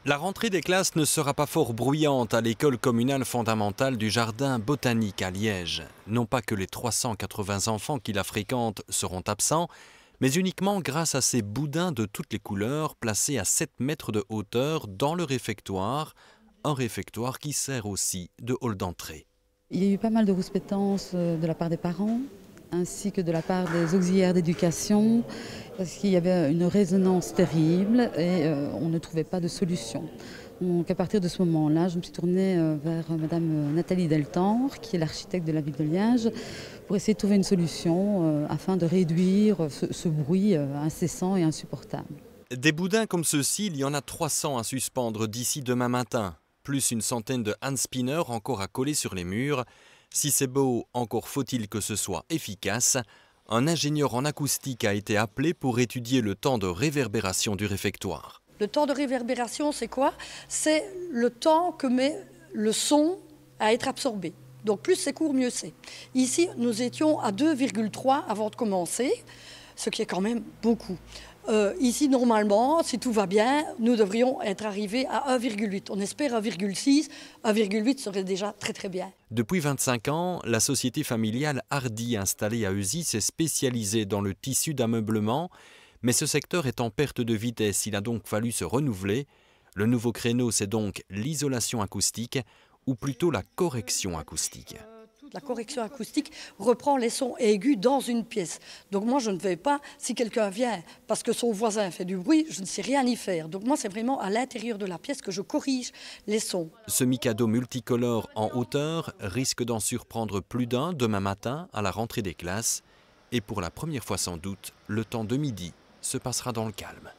La rentrée des classes ne sera pas fort bruyante à l'école communale fondamentale du Jardin botanique à Liège. Non pas que les 380 enfants qui la fréquentent seront absents, mais uniquement grâce à ces boudins de toutes les couleurs placés à 7 mètres de hauteur dans le réfectoire, un réfectoire qui sert aussi de hall d'entrée. Il y a eu pas mal de rouspétances de la part des parents, ainsi que de la part des auxiliaires d'éducation, parce qu'il y avait une résonance terrible et on ne trouvait pas de solution. Donc à partir de ce moment-là, je me suis tournée vers Madame Nathalie Deltanre, qui est l'architecte de la ville de Liège, pour essayer de trouver une solution afin de réduire ce bruit incessant et insupportable. Des boudins comme ceux-ci, il y en a 300 à suspendre d'ici demain matin, plus une centaine de handspinners encore à coller sur les murs. Si c'est beau, encore faut-il que ce soit efficace. Un ingénieur en acoustique a été appelé pour étudier le temps de réverbération du réfectoire. Le temps de réverbération, c'est quoi? C'est le temps que met le son à être absorbé. Donc plus c'est court, mieux c'est. Ici, nous étions à 2,3 avant de commencer, ce qui est quand même beaucoup. Ici, normalement, si tout va bien, nous devrions être arrivés à 1,8. On espère 1,6. 1,8 serait déjà très très bien. Depuis 25 ans, la société familiale Hardy installée à Eusy s'est spécialisée dans le tissu d'ameublement, mais ce secteur est en perte de vitesse, il a donc fallu se renouveler. Le nouveau créneau, c'est donc l'isolation acoustique, ou plutôt la correction acoustique. La correction acoustique reprend les sons aigus dans une pièce. Donc moi, je ne vais pas, si quelqu'un vient parce que son voisin fait du bruit, je ne sais rien y faire. Donc moi, c'est vraiment à l'intérieur de la pièce que je corrige les sons. Ce mikado multicolore en hauteur risque d'en surprendre plus d'un demain matin à la rentrée des classes. Et pour la première fois sans doute, le temps de midi se passera dans le calme.